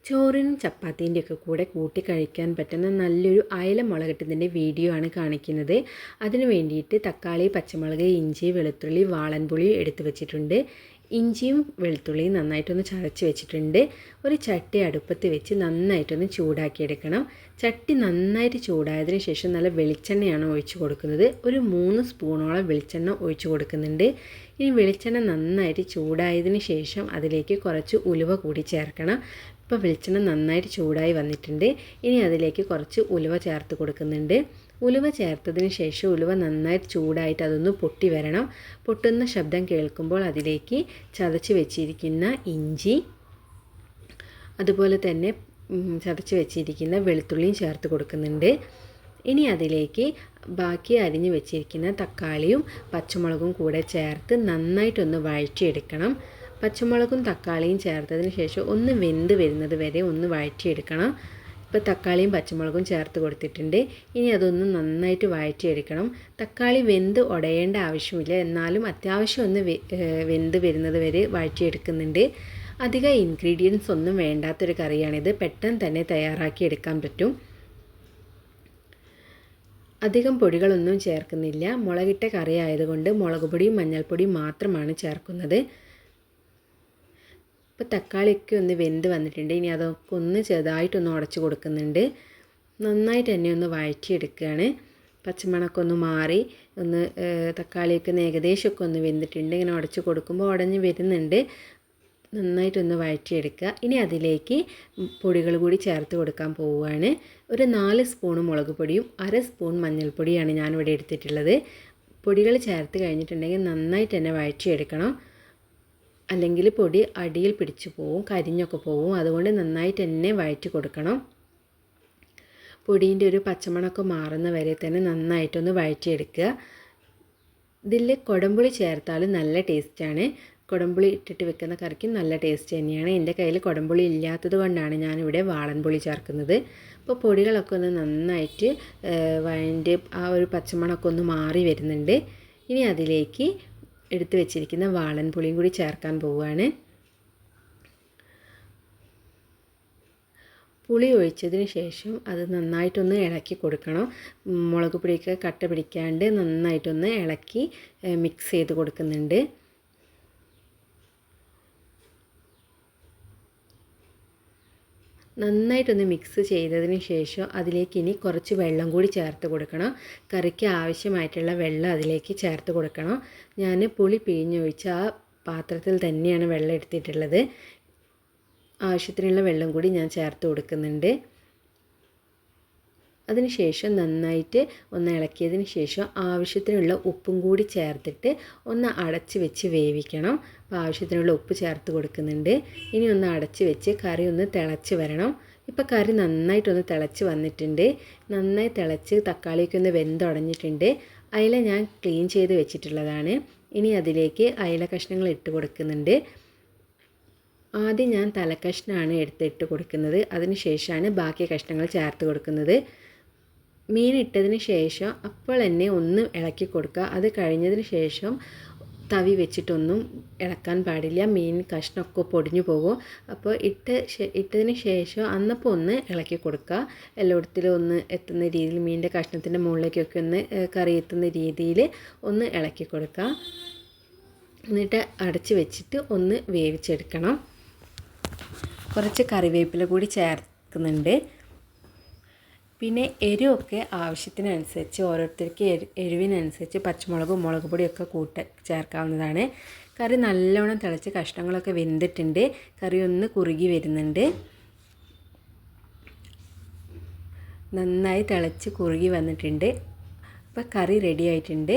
ചോറിനും ചപ്പാത്തീൻ്റെയൊക്കെ കൂടെ കൂട്ടി കഴിക്കാൻ പറ്റുന്ന നല്ലൊരു അയല മുളകിട്ടതിൻ്റെ വീഡിയോ ആണ് കാണിക്കുന്നത്. അതിന് വേണ്ടിയിട്ട് തക്കാളി, പച്ചമുളക്, ഇഞ്ചി, വെളുത്തുള്ളി, വാളൻപുളി എടുത്ത് വെച്ചിട്ടുണ്ട്. ഇഞ്ചിയും വെളുത്തുള്ളിയും നന്നായിട്ടൊന്ന് ചതച്ച് വെച്ചിട്ടുണ്ട്. ഒരു ചട്ടി അടുപ്പത്ത് വെച്ച് നന്നായിട്ടൊന്ന് ചൂടാക്കിയെടുക്കണം. ചട്ടി നന്നായിട്ട് ചൂടായതിന് ശേഷം നല്ല വെളിച്ചെണ്ണയാണ് ഒഴിച്ച് കൊടുക്കുന്നത്. ഒരു 3 സ്പൂണോളം വെളിച്ചെണ്ണ ഒഴിച്ച് കൊടുക്കുന്നുണ്ട്. ഇനി വെളിച്ചെണ്ണ നന്നായിട്ട് ചൂടായതിന് ശേഷം അതിലേക്ക് കുറച്ച് ഉലുവ കൂടി ചേർക്കണം. ഇപ്പോൾ വെളിച്ചെണ്ണ നന്നായിട്ട് ചൂടായി വന്നിട്ടുണ്ട്. ഇനി അതിലേക്ക് കുറച്ച് ഉലുവ ചേർത്ത് കൊടുക്കുന്നുണ്ട്. ഉലുവ ചേർത്തതിന് ശേഷം ഉലുവ നന്നായിട്ട് ചൂടായിട്ട് അതൊന്ന് പൊട്ടി വരണം. പൊട്ടുന്ന ശബ്ദം കേൾക്കുമ്പോൾ അതിലേക്ക് ചതച്ച് വെച്ചിരിക്കുന്ന ഇഞ്ചി, അതുപോലെ തന്നെ ചതച്ച് വെച്ചിരിക്കുന്ന വെളുത്തുള്ളിയും ചേർത്ത് കൊടുക്കുന്നുണ്ട്. ഇനി അതിലേക്ക് ബാക്കി അരിഞ്ഞ് വെച്ചിരിക്കുന്ന തക്കാളിയും പച്ചമുളകും കൂടെ ചേർത്ത് നന്നായിട്ടൊന്ന് വഴറ്റിയെടുക്കണം. പച്ചമുളകും തക്കാളിയും ചേർത്തതിന് ശേഷം ഒന്ന് വെന്ത് വരുന്നത് വരെ ഒന്ന് വഴറ്റിയെടുക്കണം. ഇപ്പോൾ തക്കാളിയും പച്ചമുളകും ചേർത്ത് കൊടുത്തിട്ടുണ്ട്. ഇനി അതൊന്ന് നന്നായിട്ട് വഴറ്റിയെടുക്കണം. തക്കാളി വെന്ത് ഉടയേണ്ട ആവശ്യമില്ല, എന്നാലും അത്യാവശ്യം ഒന്ന് വെന്ത് വരുന്നത് വരെ വഴറ്റിയെടുക്കുന്നുണ്ട്. അധികം ഇൻഗ്രീഡിയൻസ് ഒന്നും വേണ്ടാത്തൊരു കറിയാണിത്. പെട്ടെന്ന് തന്നെ തയ്യാറാക്കി എടുക്കാൻ പറ്റും. അധികം പൊടികളൊന്നും ചേർക്കുന്നില്ല. മുളകിട്ട കറി ആയതുകൊണ്ട് മുളക് പൊടിയും മഞ്ഞൾപ്പൊടിയും മാത്രമാണ് ചേർക്കുന്നത്. ഇപ്പോൾ തക്കാളിയൊക്കെ ഒന്ന് വെന്ത് വന്നിട്ടുണ്ട്. ഇനി അതൊക്കെ ഒന്ന് ചെറുതായിട്ടൊന്ന് ഉടച്ച് കൊടുക്കുന്നുണ്ട്. നന്നായിട്ട് തന്നെ ഒന്ന് വഴറ്റിയെടുക്കുകയാണ്. പച്ചമണമൊക്കെ ഒന്ന് മാറി ഒന്ന് തക്കാളിയൊക്കെ ഏകദേശമൊക്കെ ഒന്ന് വെന്തിട്ടുണ്ട്. ഇങ്ങനെ ഉടച്ച് കൊടുക്കുമ്പോൾ ഉടഞ്ഞ് വരുന്നുണ്ട്. നന്നായിട്ടൊന്ന് വഴറ്റിയെടുക്കുക. ഇനി അതിലേക്ക് പൊടികൾ കൂടി ചേർത്ത് കൊടുക്കാൻ പോവുകയാണ്. ഒരു 4 സ്പൂൺ മുളക് പൊടിയും 1/2 സ്പൂൺ മഞ്ഞൾപ്പൊടിയാണ് ഞാനിവിടെ എടുത്തിട്ടുള്ളത്. പൊടികൾ ചേർത്ത് കഴിഞ്ഞിട്ടുണ്ടെങ്കിൽ നന്നായിട്ട് തന്നെ വഴറ്റിയെടുക്കണം. അല്ലെങ്കിൽ പൊടി അടിയിൽ പിടിച്ചു പോവും, കരിഞ്ഞൊക്കെ പോവും. അതുകൊണ്ട് നന്നായിട്ട് തന്നെ വഴറ്റി കൊടുക്കണം. പൊടീൻ്റെ ഒരു പച്ചമണമൊക്കെ മാറുന്ന വരെ തന്നെ നന്നായിട്ടൊന്ന് വഴറ്റിയെടുക്കുക. ഇതിൽ കുടംപുളി ചേർത്താലും നല്ല ടേസ്റ്റാണ്. കുടംപുളി ഇട്ടിട്ട് വെക്കുന്ന കറിക്ക് നല്ല ടേസ്റ്റ് തന്നെയാണ്. എൻ്റെ കയ്യിൽ കുടംപുളി ഇല്ലാത്തത് കൊണ്ടാണ് ഞാനിവിടെ വാളൻപുളി ചേർക്കുന്നത്. അപ്പോൾ പൊടികളൊക്കെ ഒന്ന് നന്നായിട്ട് വഴൻ്റെ ആ ഒരു പച്ചമണമൊക്കെ ഒന്ന് മാറി വരുന്നുണ്ട്. ഇനി അതിലേക്ക് എടുത്ത് വെച്ചിരിക്കുന്ന വാളൻപുളിയും കൂടി ചേർക്കാൻ പോവുകയാണ്. പുളി ഒഴിച്ചതിന് ശേഷം അത് നന്നായിട്ടൊന്ന് ഇളക്കി കൊടുക്കണം. മുളക് പൊടിയൊക്കെ കട്ട പിടിക്കാണ്ട് നന്നായിട്ടൊന്ന് ഇളക്കി മിക്സ് ചെയ്ത് കൊടുക്കുന്നുണ്ട്. നന്നായിട്ടൊന്ന് മിക്സ് ചെയ്തതിന് ശേഷം അതിലേക്ക് ഇനി കുറച്ച് വെള്ളം കൂടി ചേർത്ത് കൊടുക്കണം. കറിക്ക് ആവശ്യമായിട്ടുള്ള വെള്ളം അതിലേക്ക് ചേർത്ത് കൊടുക്കണം. ഞാൻ പുളി പിഴിഞ്ഞൊഴിച്ച ആ പാത്രത്തിൽ തന്നെയാണ് വെള്ളം എടുത്തിട്ടുള്ളത്. ആവശ്യത്തിനുള്ള വെള്ളം കൂടി ഞാൻ ചേർത്ത് കൊടുക്കുന്നുണ്ട്. അതിനുശേഷം നന്നായിട്ട് ഒന്ന് ഇളക്കിയതിന് ശേഷം ആവശ്യത്തിനുള്ള ഉപ്പും കൂടി ചേർത്തിട്ട് ഒന്ന് അടച്ച് വെച്ച് വേവിക്കണം. അപ്പോൾ ആവശ്യത്തിനുള്ള ഉപ്പ് ചേർത്ത് കൊടുക്കുന്നുണ്ട്. ഇനി ഒന്ന് അടച്ച് വെച്ച് കറി ഒന്ന് തിളച്ച് വരണം. ഇപ്പോൾ കറി നന്നായിട്ടൊന്ന് തിളച്ച് വന്നിട്ടുണ്ട്. നന്നായി തിളച്ച് തക്കാളിയൊക്കെ ഒന്ന് വെന്തുടഞ്ഞിട്ടുണ്ട്. അയില ഞാൻ ക്ലീൻ ചെയ്ത് വെച്ചിട്ടുള്ളതാണ്. ഇനി അതിലേക്ക് അയില കഷ്ണങ്ങൾ ഇട്ട് കൊടുക്കുന്നുണ്ട്. ആദ്യം ഞാൻ തലക്കഷ്ണമാണ് എടുത്തിട്ട് കൊടുക്കുന്നത്. അതിന് ശേഷമാണ് ബാക്കി കഷ്ണങ്ങൾ ചേർത്ത് കൊടുക്കുന്നത്. മീൻ ഇട്ടതിന് ശേഷം അപ്പോൾ തന്നെ ഒന്ന് ഇളക്കി കൊടുക്കുക. അത് കഴിഞ്ഞതിന് ശേഷം തവി വെച്ചിട്ടൊന്നും ഇളക്കാൻ പാടില്ല. മീൻ കഷ്ണമൊക്കെ പൊടിഞ്ഞു പോകും. അപ്പോൾ ഇട്ടതിന് ശേഷം അന്നപ്പോൾ ഒന്ന് ഇളക്കി കൊടുക്കുക. എല്ലായിടത്തിലും ഒന്ന് എത്തുന്ന രീതിയിൽ മീനിൻ്റെ കഷ്ണത്തിൻ്റെ മുകളിലേക്കൊക്കെ ഒന്ന് കറി എത്തുന്ന രീതിയിൽ ഒന്ന് ഇളക്കി കൊടുക്കുക. എന്നിട്ട് അടച്ച് വെച്ചിട്ട് ഒന്ന് വേവിച്ചെടുക്കണം. കുറച്ച് കറിവേപ്പില കൂടി ചേർക്കുന്നുണ്ട്. പിന്നെ എരിവൊക്കെ ആവശ്യത്തിനനുസരിച്ച് ഓരോരുത്തർക്ക് എരിവിനനുസരിച്ച് പച്ചമുളകും മുളക് പൊടിയൊക്കെ ചേർക്കാവുന്നതാണ്. കറി നല്ലോണം തിളച്ച് കഷ്ണങ്ങളൊക്കെ വെന്തിട്ടുണ്ട്. കറി ഒന്ന് കുറുകി വരുന്നുണ്ട്. നന്നായി തിളച്ച് കുറുകി വന്നിട്ടുണ്ട്. അപ്പോൾ കറി റെഡി ആയിട്ടുണ്ട്.